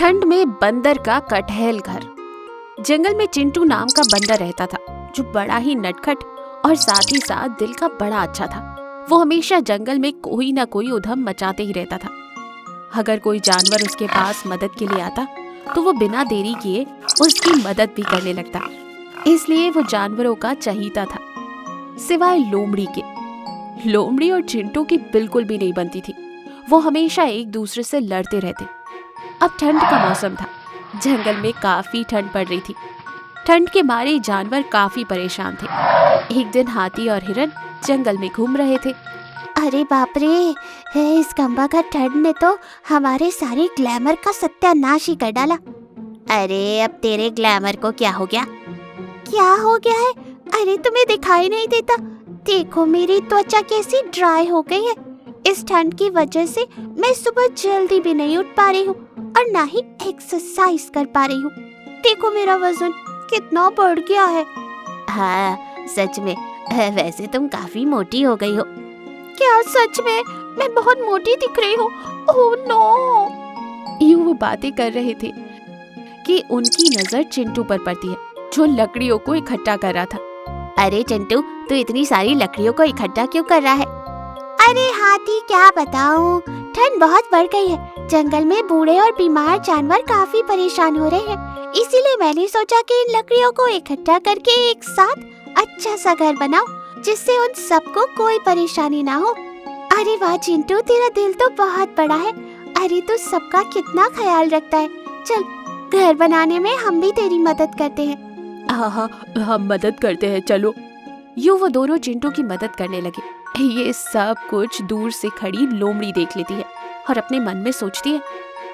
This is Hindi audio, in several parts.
ठंड में बंदर का कटहल घर। जंगल में चिंटू नाम का बंदर रहता था, जो बड़ा ही नटखट और साथ ही साथ दिल का बड़ा अच्छा था। वो हमेशा जंगल में कोई ना कोई उधम मचाते ही रहता था। अगर कोई जानवर उसके पास मदद के लिए आता तो वो बिना देरी किए उसकी मदद भी करने लगता। इसलिए वो जानवरों का चहीता था, सिवाय लोमड़ी के। लोमड़ी और चिंटू की बिल्कुल भी नहीं बनती थी। वो हमेशा एक दूसरे से लड़ते रहते। अब ठंड का मौसम था, जंगल में काफी ठंड पड़ रही थी। ठंड के मारे जानवर काफी परेशान थे। एक दिन हाथी और हिरन जंगल में घूम रहे थे। अरे बाप रे, इस खंबा का ठंड ने तो हमारे सारे ग्लैमर का सत्यानाश ही कर डाला। अरे अब तेरे ग्लैमर को क्या हो गया? क्या हो गया है? अरे तुम्हें दिखाई नहीं देता? देखो मेरी त्वचा कैसी ड्राई हो गई है। इस ठंड की वजह से मैं सुबह जल्दी भी नहीं उठ पा रही हूँ और ना ही एक्सरसाइज कर पा रही हूँ। देखो मेरा वजन कितना बढ़ गया है। हाँ सच में, वैसे तुम काफी मोटी हो गई हो। क्या सच में? मैं बहुत मोटी दिख रही हूँ? Oh no. यूं वो बातें कर रहे थे कि उनकी नजर चिंटू पर पड़ती है, जो लकड़ियों को इकट्ठा कर रहा था। अरे चिंटू, तू इतनी सारी लकड़ियों को इकट्ठा क्यों कर रहा है? अरे हाथी, क्या बताऊं, ठंड बहुत बढ़ गई है। जंगल में बूढ़े और बीमार जानवर काफी परेशान हो रहे हैं। इसीलिए मैंने सोचा कि इन लकड़ियों को इकट्ठा करके एक साथ अच्छा सा घर बनाऊं, जिससे उन सबको कोई परेशानी ना हो। अरे वाह चिंटू, तेरा दिल तो बहुत बड़ा है। अरे तू सबका कितना ख्याल रखता है। चल, घर बनाने में हम भी तेरी मदद करते हैं। हाँ, हम मदद करते हैं, चलो। यूं वो दोनों चिंटू की मदद करने लगे। ये सब कुछ दूर से खड़ी लोमड़ी देख लेती है और अपने मन में सोचती है,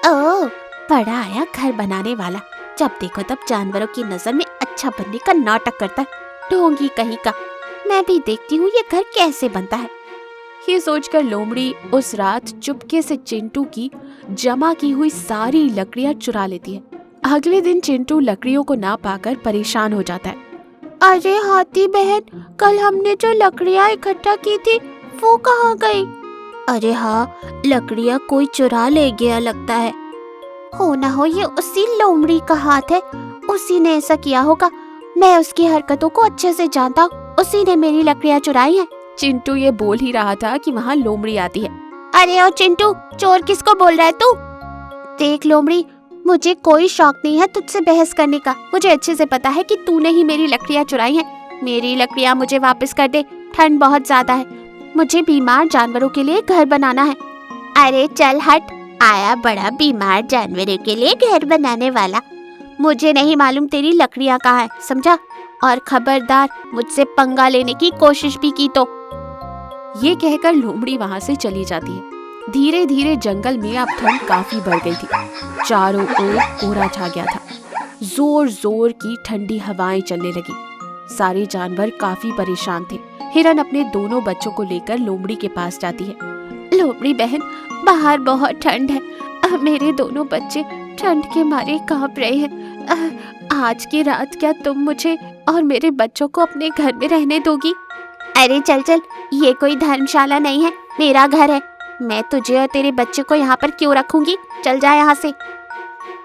ओह, बड़ा आया घर बनाने वाला। जब देखो तब जानवरों की नजर में अच्छा बनने का नाटक करता है। ढोंगी कहीं का। मैं भी देखती हूँ ये घर कैसे बनता है। ये सोचकर लोमड़ी उस रात चुपके से चिंटू की जमा की हुई सारी लकड़ियां चुरा लेती है। अगले दिन चिंटू लकड़ियों को ना पाकर परेशान हो जाता है। अरे हाथी बहन, कल हमने जो लकड़ियाँ इकट्ठा की थी वो कहाँ गई? अरे हाँ, लकड़ियाँ कोई चुरा ले गया लगता है। हो ना हो ये उसी लोमड़ी का हाथ है। उसी ने ऐसा किया होगा। मैं उसकी हरकतों को अच्छे से जानता हूँ। उसी ने मेरी लकड़ियाँ चुराई हैं। चिंटू ये बोल ही रहा था कि वहाँ लोमड़ी आती है। अरे ओ चिंटू, चोर किसको बोल रहा है तू? देख लोमड़ी, मुझे कोई शौक नहीं है तुझसे बहस करने का। मुझे अच्छे से पता है कि तूने ही मेरी लकड़ियाँ चुराई हैं। मेरी लकड़ियाँ मुझे वापस कर दे। ठंड बहुत ज्यादा है। मुझे बीमार जानवरों के लिए घर बनाना है। अरे चल हट, आया बड़ा बीमार जानवरों के लिए घर बनाने वाला। मुझे नहीं मालूम तेरी लकड़ियाँ कहाँ है, समझा? और खबरदार, मुझसे पंगा लेने की कोशिश भी की तो। ये कहकर लोमड़ी वहाँ से चली जाती है। धीरे धीरे जंगल में अब ठंड काफी बढ़ गई थी। चारों ओर कोहरा छा गया था। जोर जोर की ठंडी हवाएं चलने लगी। सारे जानवर काफी परेशान थे। हिरन अपने दोनों बच्चों को लेकर लोमड़ी के पास जाती है। लोमड़ी बहन, बाहर बहुत ठंड है। मेरे दोनों बच्चे ठंड के मारे कांप रहे हैं। आज की रात क्या तुम मुझे और मेरे बच्चों को अपने घर में रहने दोगी? अरे चल चल, ये कोई धर्मशाला नहीं है, मेरा घर है। मैं तुझे और तेरे बच्चे को यहाँ पर क्यों रखूंगी? चल जा यहाँ से।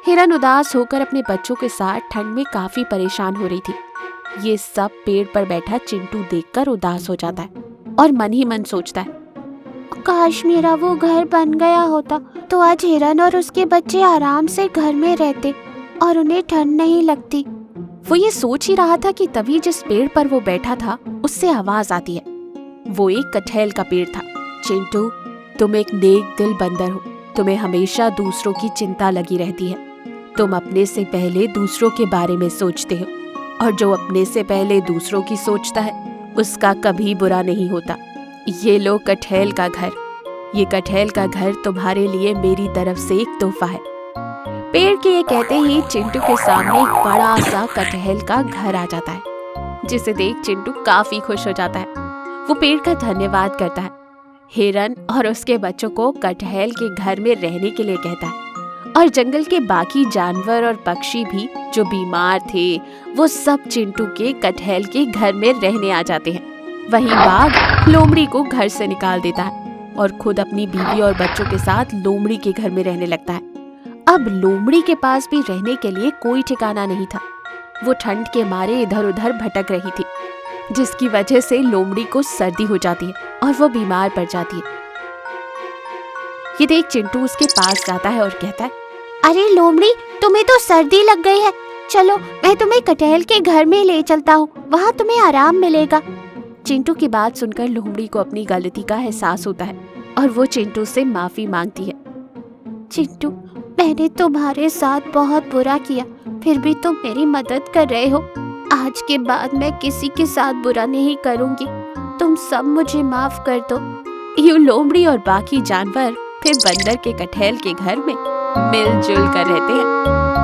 हिरन उदास होकर अपने बच्चों के साथ ठंड में काफी परेशान हो रही थी। ये सब पेड़ पर बैठा चिंटू देखकर उदास हो जाता है और मन ही मन सोचता है, काश मेरा वो घर बन गया होता तो आज हिरन और उसके बच्चे आराम से घर में रहते और उन्हें ठंड नहीं लगती। वो ये सोच ही रहा था कि तभी जिस पेड़ पर वो बैठा था उससे आवाज आती है। वो एक कटहल का पेड़ था। चिंटू, तुम एक नेक दिल बंदर हो। तुम्हें हमेशा दूसरों की चिंता लगी रहती है। तुम अपने से पहले दूसरों के बारे में सोचते हो, और जो अपने से पहले दूसरों की सोचता है उसका कभी बुरा नहीं होता। ये लो कटहल का घर। ये कटहल का घर तुम्हारे लिए मेरी तरफ से एक तोहफा है। पेड़ के ये कहते ही चिंटू के सामने एक बड़ा सा कटहल का घर आ जाता है, जिसे देख चिंटू काफी खुश हो जाता है। वो पेड़ का धन्यवाद करता है। हिरन और उसके बच्चों को कटहल के घर में रहने के लिए कहता है, और जंगल के बाकी जानवर और पक्षी भी जो बीमार थे वो सब चिंटू के कटहल के घर में रहने आ जाते हैं। वहीं बाघ लोमड़ी को घर से निकाल देता है और खुद अपनी बीवी और बच्चों के साथ लोमड़ी के घर में रहने लगता है। अब लोमड़ी के पास भी रहने के लिए कोई ठिकाना नहीं था। वो ठंड के मारे इधर उधर भटक रही थी, जिसकी वजह से लोमड़ी को सर्दी हो जाती है और वो बीमार पड़ जाती है। ये देख चिंटू उसके पास जाता है और कहता है, अरे लोमड़ी, तुम्हें तो सर्दी लग गई है, चलो मैं तुम्हें कटहल के घर में ले चलता हूँ, वहाँ तुम्हें आराम मिलेगा। चिंटू की बात सुनकर लोमड़ी को अपनी गलती का एहसास होता है और वो चिंटू से माफी मांगती है। चिंटू, मैंने तुम्हारे साथ बहुत बुरा किया, फिर भी तुम मेरी मदद कर रहे हो। आज के बाद मैं किसी के साथ बुरा नहीं करूँगी, तुम सब मुझे माफ कर दो। यूं लोमड़ी और बाकी जानवर फिर बंदर के कटहल के घर में मिलजुल कर रहते हैं।